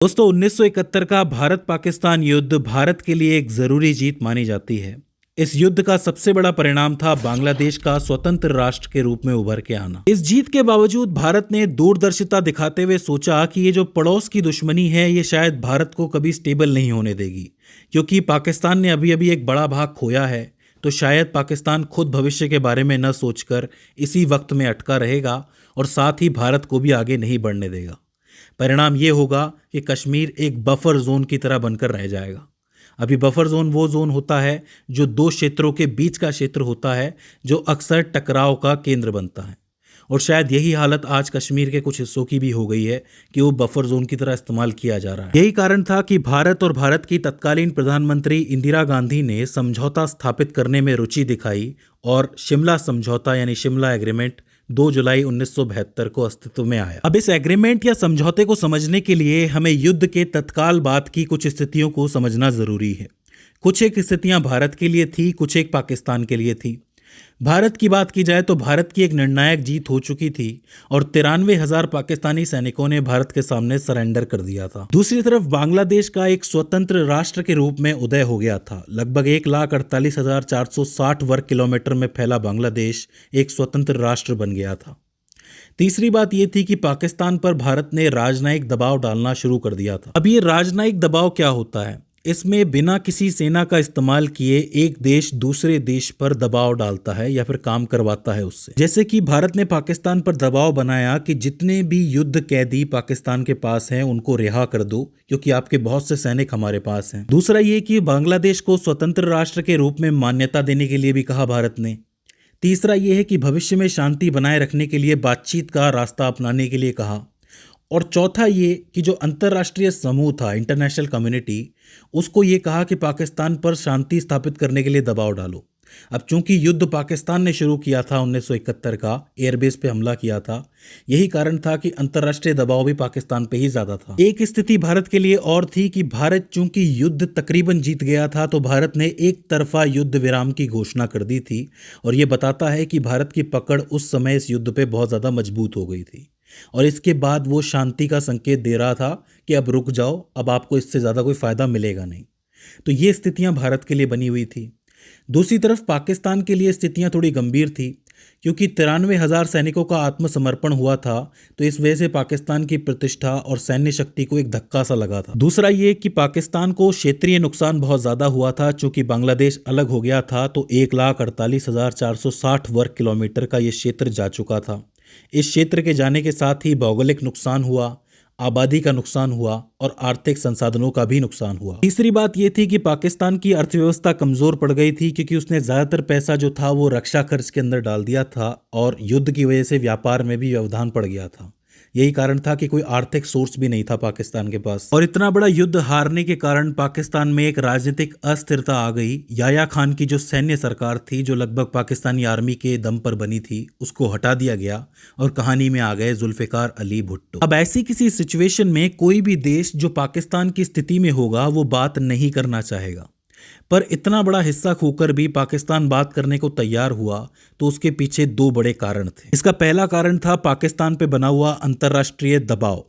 दोस्तों 1971 का भारत पाकिस्तान युद्ध भारत के लिए एक जरूरी जीत मानी जाती है। इस युद्ध का सबसे बड़ा परिणाम था बांग्लादेश का स्वतंत्र राष्ट्र के रूप में उभर के आना। इस जीत के बावजूद भारत ने दूरदर्शिता दिखाते हुए सोचा कि ये जो पड़ोस की दुश्मनी है ये शायद भारत को कभी स्टेबल नहीं होने देगी, क्योंकि पाकिस्तान ने अभी अभी एक बड़ा भाग खोया है। तो शायद पाकिस्तान खुद भविष्य के बारे में न सोचकर इसी वक्त में अटका रहेगा और साथ ही भारत को भी आगे नहीं बढ़ने देगा। परिणाम ये होगा कि कश्मीर एक बफर जोन की तरह बनकर रह जाएगा। अभी बफर जोन वो जोन होता है जो दो क्षेत्रों के बीच का क्षेत्र होता है, जो अक्सर टकराव का केंद्र बनता है। और शायद यही हालत आज कश्मीर के कुछ हिस्सों की भी हो गई है कि वो बफर जोन की तरह इस्तेमाल किया जा रहा है। यही कारण था कि भारत और भारत की तत्कालीन प्रधानमंत्री इंदिरा गांधी ने समझौता स्थापित करने में रुचि दिखाई और शिमला समझौता यानी शिमला एग्रीमेंट 2 जुलाई 1972 को अस्तित्व में आया। अब इस एग्रीमेंट या समझौते को समझने के लिए हमें युद्ध के तत्काल बाद की कुछ स्थितियों को समझना जरूरी है। कुछ एक स्थितियां भारत के लिए थी, कुछ एक पाकिस्तान के लिए थी। भारत की बात की जाए तो भारत की एक निर्णायक जीत हो चुकी थी और 93,000 पाकिस्तानी सैनिकों ने भारत के सामने सरेंडर कर दिया था। दूसरी तरफ बांग्लादेश का एक स्वतंत्र राष्ट्र के रूप में उदय हो गया था। लगभग 1,48,460 वर्ग किलोमीटर में फैला बांग्लादेश एक स्वतंत्र राष्ट्र बन गया था। तीसरी बात यह थी कि पाकिस्तान पर भारत ने राजनयिक दबाव डालना शुरू कर दिया था। अब ये राजनयिक दबाव क्या होता है? इसमें बिना किसी सेना का इस्तेमाल किए एक देश दूसरे देश पर दबाव डालता है या फिर काम करवाता है उससे। जैसे कि भारत ने पाकिस्तान पर दबाव बनाया कि जितने भी युद्ध कैदी पाकिस्तान के पास हैं उनको रिहा कर दो, क्योंकि आपके बहुत से सैनिक हमारे पास हैं। दूसरा ये कि बांग्लादेश को स्वतंत्र राष्ट्र के रूप में मान्यता देने के लिए भी कहा भारत ने। तीसरा ये है कि भविष्य में शांति बनाए रखने के लिए बातचीत का रास्ता अपनाने के लिए कहा। और चौथा ये कि जो अंतर्राष्ट्रीय समूह था, इंटरनेशनल कम्युनिटी, उसको ये कहा कि पाकिस्तान पर शांति स्थापित करने के लिए दबाव डालो। अब चूंकि युद्ध पाकिस्तान ने शुरू किया था 1971 का, एयरबेस पे हमला किया था, यही कारण था कि अंतर्राष्ट्रीय दबाव भी पाकिस्तान पे ही ज्यादा था। एक स्थिति भारत के लिए और थी कि भारत चूंकि युद्ध तकरीबन जीत गया था तो भारत ने एक तरफा युद्ध विराम की घोषणा कर दी थी। और ये बताता है कि भारत की पकड़ उस समय इस युद्ध पे बहुत ज्यादा मजबूत हो गई थी और इसके बाद वो शांति का संकेत दे रहा था कि अब रुक जाओ, अब आपको इससे ज़्यादा कोई फ़ायदा मिलेगा नहीं। तो ये स्थितियां भारत के लिए बनी हुई थी। दूसरी तरफ पाकिस्तान के लिए स्थितियां थोड़ी गंभीर थी, क्योंकि 93,000 सैनिकों का आत्मसमर्पण हुआ था। तो इस वजह से पाकिस्तान की प्रतिष्ठा और सैन्य शक्ति को एक धक्का सा लगा था। दूसरा ये कि पाकिस्तान को क्षेत्रीय नुकसान बहुत ज़्यादा हुआ था। चूंकि बांग्लादेश अलग हो गया था तो 1,48,460 वर्ग किलोमीटर का ये क्षेत्र जा चुका था। इस क्षेत्र के जाने के साथ ही भौगोलिक नुकसान हुआ, आबादी का नुकसान हुआ और आर्थिक संसाधनों का भी नुकसान हुआ। तीसरी बात यह थी कि पाकिस्तान की अर्थव्यवस्था कमजोर पड़ गई थी, क्योंकि उसने ज्यादातर पैसा जो था वो रक्षा खर्च के अंदर डाल दिया था और युद्ध की वजह से व्यापार में भी व्यवधान पड़ गया था। यही कारण था कि कोई आर्थिक सोर्स भी नहीं था पाकिस्तान के पास। और इतना बड़ा युद्ध हारने के कारण पाकिस्तान में एक राजनीतिक अस्थिरता आ गई। याया खान की जो सैन्य सरकार थी, जो लगभग पाकिस्तानी आर्मी के दम पर बनी थी, उसको हटा दिया गया और कहानी में आ गए जुल्फिकार अली भुट्टो। अब ऐसी किसी सिचुएशन में कोई भी देश जो पाकिस्तान की स्थिति में होगा वो बात नहीं करना चाहेगा, पर इतना बड़ा हिस्सा खोकर भी पाकिस्तान बात करने को तैयार हुआ तो उसके पीछे 2 बड़े कारण थे। इसका पहला कारण था पाकिस्तान पे बना हुआ अंतर्राष्ट्रीय दबाव।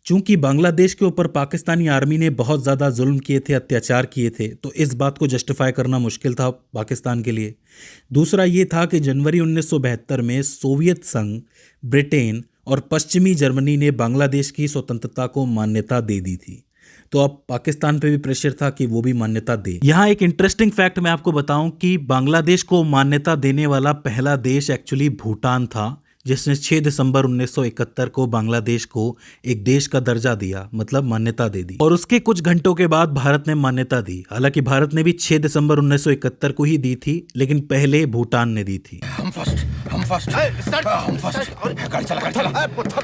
चूंकि बांग्लादेश के ऊपर पाकिस्तानी आर्मी ने बहुत ज़्यादा जुल्म किए थे, अत्याचार किए थे, तो इस बात को जस्टिफाई करना मुश्किल था पाकिस्तान के लिए। दूसरा ये था कि जनवरी 1972 में सोवियत संघ, ब्रिटेन और पश्चिमी जर्मनी ने बांग्लादेश की स्वतंत्रता को मान्यता दे दी थी। तो अब पाकिस्तान पे भी प्रेशर था कि वो भी मान्यता दे। यहाँ एक इंटरेस्टिंग फैक्ट मैं आपको बताऊं कि बांग्लादेश को मान्यता देने वाला पहला देश एक्चुअली भूटान था, जिसने 6 दिसंबर 1971 को बांग्लादेश को एक देश का दर्जा दिया, मतलब मान्यता दे दी। और उसके कुछ घंटों के बाद भारत ने मान्यता दी। हालांकि भारत ने भी 6 दिसंबर 1971 को ही दी थी, लेकिन पहले भूटान ने दी थी।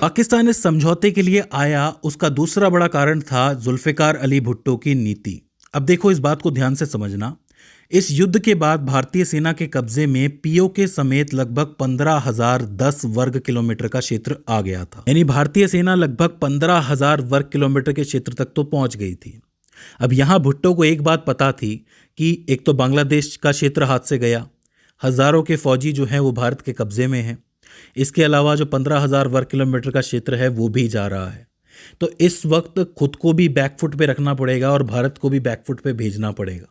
पाकिस्तान इस समझौते के लिए आया, उसका दूसरा बड़ा कारण था जुल्फिकार अली भुट्टो की नीति। अब देखो, इस बात को ध्यान से समझना। इस युद्ध के बाद भारतीय सेना के कब्जे में पीओके समेत लगभग 15,010 वर्ग किलोमीटर का क्षेत्र आ गया था। यानी भारतीय सेना लगभग 15,000 वर्ग किलोमीटर के क्षेत्र तक तो पहुंच गई थी। अब यहां भुट्टो को एक बात पता थी कि एक तो बांग्लादेश का क्षेत्र हाथ से गया, हजारों के फौजी जो हैं वो भारत के कब्जे में हैं, इसके अलावा जो 15,000 वर्ग किलोमीटर का क्षेत्र है वो भी जा रहा है। तो इस वक्त खुद को भी बैकफुट पे रखना पड़ेगा और भारत को भी बैकफुट पे भेजना पड़ेगा,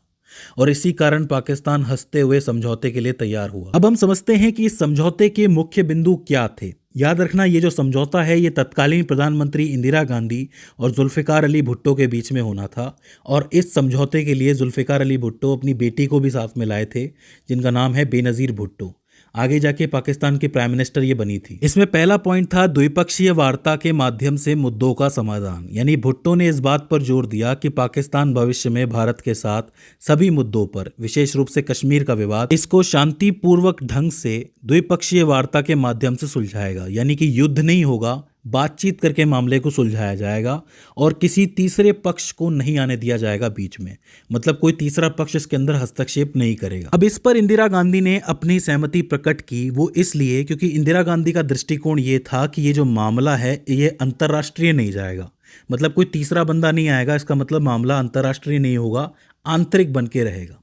और इसी कारण पाकिस्तान हंसते हुए समझौते के लिए तैयार हुआ। अब हम समझते हैं कि इस समझौते के मुख्य बिंदु क्या थे। याद रखना, ये जो समझौता है ये तत्कालीन प्रधानमंत्री इंदिरा गांधी और जुल्फ़िकार अली भुट्टो के बीच में होना था, और इस समझौते के लिए जुल्फ़िकार अली भुट्टो अपनी बेटी को भी साथ में लाए थे, जिनका नाम है बेनज़ीर भुट्टो। आगे जाके पाकिस्तान की प्राइम मिनिस्टर ये बनी थी। इसमें पहला पॉइंट था द्विपक्षीय वार्ता के माध्यम से मुद्दों का समाधान, यानी भुट्टो ने इस बात पर जोर दिया कि पाकिस्तान भविष्य में भारत के साथ सभी मुद्दों पर, विशेष रूप से कश्मीर का विवाद, इसको शांतिपूर्वक ढंग से द्विपक्षीय वार्ता के माध्यम से सुलझाएगा। यानी कि युद्ध नहीं होगा, बातचीत करके मामले को सुलझाया जाएगा और किसी तीसरे पक्ष को नहीं आने दिया जाएगा बीच में, मतलब कोई तीसरा पक्ष इसके अंदर हस्तक्षेप नहीं करेगा। अब इस पर इंदिरा गांधी ने अपनी सहमति प्रकट की, वो इसलिए क्योंकि इंदिरा गांधी का दृष्टिकोण ये था कि ये जो मामला है ये अंतर्राष्ट्रीय नहीं जाएगा, मतलब कोई तीसरा बंदा नहीं आएगा, इसका मतलब मामला अंतर्राष्ट्रीय नहीं होगा, आंतरिक बन के रहेगा।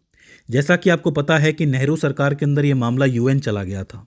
जैसा कि आपको पता है कि नेहरू सरकार के अंदर ये मामला यूएन चला गया था,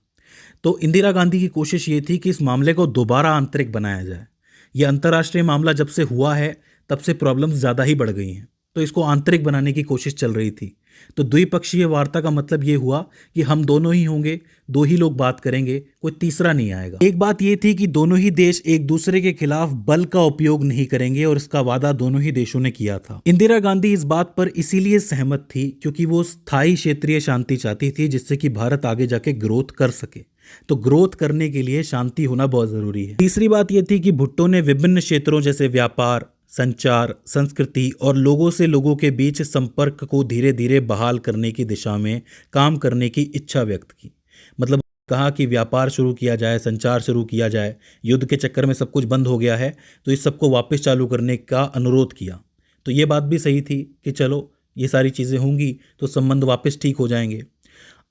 तो इंदिरा गांधी की कोशिश ये थी कि इस मामले को दोबारा आंतरिक बनाया जाए। ये अंतर्राष्ट्रीय मामला जब से हुआ है तब से प्रॉब्लम्स ज़्यादा ही बढ़ गई हैं, तो इसको आंतरिक बनाने की कोशिश चल रही थी। तो द्विपक्षीय वार्ता का मतलब ये हुआ कि हम दोनों ही होंगे, दो ही लोग बात करेंगे, कोई तीसरा नहीं आएगा। एक बात ये थी कि दोनों ही देश एक दूसरे के खिलाफ बल का उपयोग नहीं करेंगे, और इसका वादा दोनों ही देशों ने किया था। इंदिरा गांधी इस बात पर इसीलिए सहमत थी क्योंकि वो स्थायी क्षेत्रीय शांति चाहती थी, जिससे कि भारत आगे जाके ग्रोथ कर सके। तो ग्रोथ करने के लिए शांति होना बहुत जरूरी है। तीसरी बात यह थी कि भुट्टो ने विभिन्न क्षेत्रों जैसे व्यापार, संचार, संस्कृति और लोगों से लोगों के बीच संपर्क को धीरे धीरे बहाल करने की दिशा में काम करने की इच्छा व्यक्त की। मतलब कहा कि व्यापार शुरू किया जाए, संचार शुरू किया जाए, युद्ध के चक्कर में सब कुछ बंद हो गया है, तो इस सबको वापस चालू करने का अनुरोध किया। तो ये बात भी सही थी कि चलो ये सारी चीज़ें होंगी तो संबंध वापस ठीक हो जाएंगे।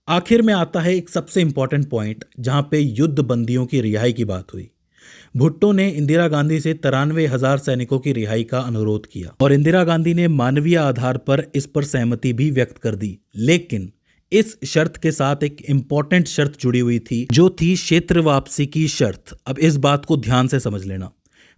आखिर में आता है एक सबसे इंपॉर्टेंट पॉइंट, जहां पे युद्ध बंदियों की रिहाई की बात हुई। भुट्टो ने इंदिरा गांधी से 93,000 सैनिकों की रिहाई का अनुरोध किया, और इंदिरा गांधी ने मानवीय आधार पर इस पर सहमति भी व्यक्त कर दी। लेकिन इस शर्त के साथ एक इंपॉर्टेंट शर्त जुड़ी हुई थी, जो थी क्षेत्र वापसी की शर्त। अब इस बात को ध्यान से समझ लेना।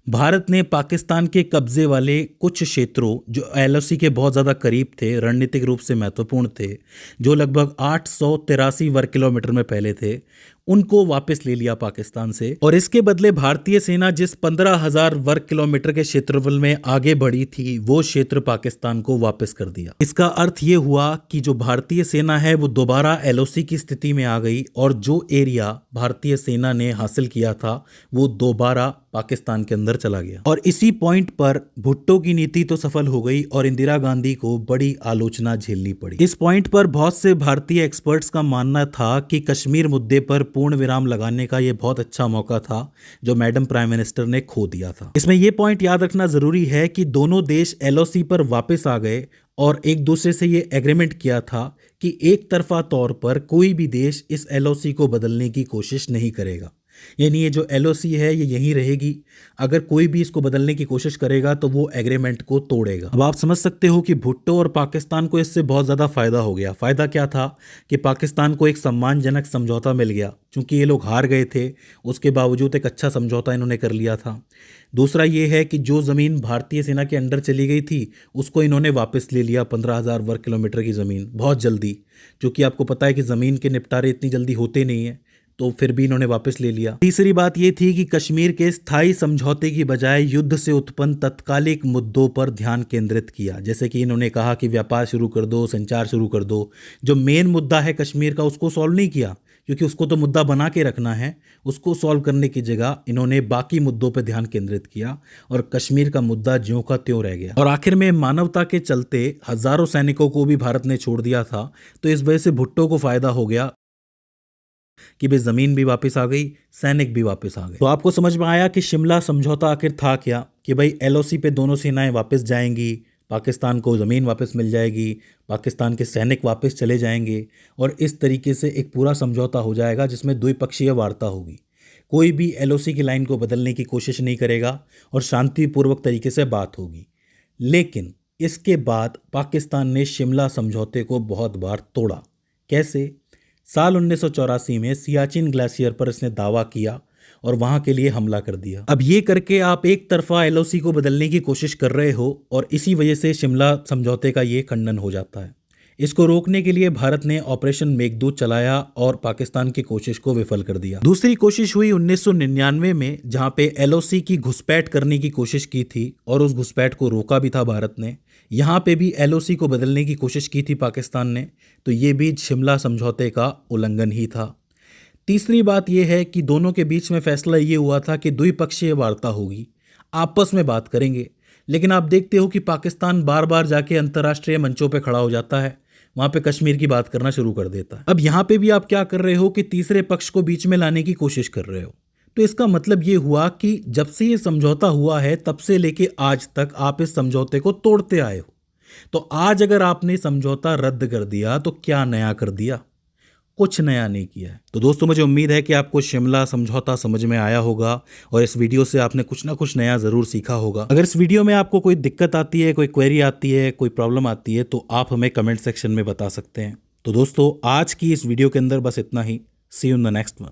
भारत ने पाकिस्तान के कब्जे वाले कुछ क्षेत्रों जो एलओसी के बहुत ज़्यादा करीब थे, रणनीतिक रूप से महत्वपूर्ण थे, जो लगभग 883 वर्ग किलोमीटर में फैले थे, उनको वापस ले लिया पाकिस्तान से। और इसके बदले भारतीय सेना जिस 15,000 वर्ग किलोमीटर के क्षेत्रफल में आगे बढ़ी थी, वो क्षेत्र पाकिस्तान को वापस कर दिया। इसका अर्थ ये हुआ कि जो भारतीय सेना है वो दोबारा एलओसी की स्थिति में आ गई, और जो एरिया भारतीय सेना ने हासिल किया था वो दोबारा पाकिस्तान के अंदर चला गया। और इसी पॉइंट पर भुट्टो की नीति तो सफल हो गई और इंदिरा गांधी को बड़ी आलोचना झेलनी पड़ी। इस पॉइंट पर बहुत से भारतीय एक्सपर्ट्स का मानना था कि कश्मीर मुद्दे पर पूर्ण विराम लगाने का यह बहुत अच्छा मौका था, जो मैडम प्राइम मिनिस्टर ने खो दिया था। इसमें यह पॉइंट याद रखना जरूरी है कि दोनों देश एलओसी पर वापस आ गए और एक दूसरे से ये एग्रीमेंट किया था कि एक तरफा तौर पर कोई भी देश इस एलओसी को बदलने की कोशिश नहीं करेगा। यानी ये जो एलओसी है ये यहीं रहेगी, अगर कोई भी इसको बदलने की कोशिश करेगा तो वो एग्रीमेंट को तोड़ेगा। अब आप समझ सकते हो कि भुट्टो और पाकिस्तान को इससे बहुत ज़्यादा फ़ायदा हो गया। फ़ायदा क्या था कि पाकिस्तान को एक सम्मानजनक समझौता मिल गया, क्योंकि ये लोग हार गए थे, उसके बावजूद एक अच्छा समझौता इन्होंने कर लिया था। दूसरा ये है कि जो ज़मीन भारतीय सेना के अंडर चली गई थी उसको इन्होंने वापस ले लिया, 15,000 वर्ग किलोमीटर की ज़मीन, बहुत जल्दी, क्योंकि आपको पता है कि ज़मीन के निपटारे इतनी जल्दी होते नहीं हैं, तो फिर भी इन्होंने वापस ले लिया। तीसरी बात ये थी कि कश्मीर के स्थायी समझौते की बजाय युद्ध से उत्पन्न तत्कालिक मुद्दों पर ध्यान केंद्रित किया। जैसे कि इन्होंने कहा कि व्यापार शुरू कर दो, संचार शुरू कर दो। जो मेन मुद्दा है कश्मीर का उसको सॉल्व नहीं किया, क्योंकि उसको तो मुद्दा बना के रखना है। उसको सॉल्व करने की जगह इन्होंने बाकी मुद्दों पर ध्यान केंद्रित किया और कश्मीर का मुद्दा ज्यों का त्यों रह गया। और आखिर में मानवता के चलते हजारों सैनिकों को भी भारत ने छोड़ दिया था, तो इस वजह से भुट्टो को फायदा हो गया कि भाई जमीन भी वापस आ गई, सैनिक भी वापस आ गए। तो आपको समझ में आया कि शिमला समझौता आखिर था क्या, कि भाई एलओसी पे दोनों सेनाएं वापस जाएंगी, पाकिस्तान को ज़मीन वापस मिल जाएगी, पाकिस्तान के सैनिक वापस चले जाएंगे, और इस तरीके से एक पूरा समझौता हो जाएगा जिसमें द्विपक्षीय वार्ता होगी। कोई भी एलओसी की लाइन को बदलने की कोशिश नहीं करेगा और शांतिपूर्वक तरीके से बात होगी। लेकिन इसके बाद पाकिस्तान ने शिमला समझौते को बहुत बार तोड़ा। कैसे? साल 1984 में सियाचिन ग्लेशियर पर इसने दावा किया और वहां के लिए हमला कर दिया। अब ये करके आप एक तरफा एलओसी को बदलने की कोशिश कर रहे हो और इसी वजह से शिमला समझौते का ये खंडन हो जाता है। इसको रोकने के लिए भारत ने ऑपरेशन मेघदूत चलाया और पाकिस्तान की कोशिश को विफल कर दिया। दूसरी कोशिश हुई 1999 में, जहां पे एलओसी की घुसपैठ करने की कोशिश की थी और उस घुसपैठ को रोका भी था भारत ने। यहां पे भी एलओसी को बदलने की कोशिश की थी पाकिस्तान ने, तो ये भी शिमला समझौते का उल्लंघन ही था। तीसरी बात यह है कि दोनों के बीच में फैसला ये हुआ था कि द्विपक्षीय वार्ता होगी, आपस में बात करेंगे। लेकिन आप देखते हो कि पाकिस्तान बार बार जाके अंतर्राष्ट्रीय मंचों पे खड़ा हो जाता है, वहां पे कश्मीर की बात करना शुरू कर देता है। अब यहां पे भी आप क्या कर रहे हो कि तीसरे पक्ष को बीच में लाने की कोशिश कर रहे हो। तो इसका मतलब ये हुआ कि जब से ये समझौता हुआ है तब से लेके आज तक आप इस समझौते को तोड़ते आए हो। तो आज अगर आपने समझौता रद्द कर दिया तो क्या नया कर दिया? कुछ नया नहीं किया है। तो दोस्तों, मुझे उम्मीद है कि आपको शिमला समझौता समझ में आया होगा और इस वीडियो से आपने कुछ ना कुछ नया ज़रूर सीखा होगा। अगर इस वीडियो में आपको कोई दिक्कत आती है, कोई क्वेरी आती है, कोई प्रॉब्लम आती है, तो आप हमें कमेंट सेक्शन में बता सकते हैं। तो दोस्तों, आज की इस वीडियो के अंदर बस इतना ही। See you in the next one.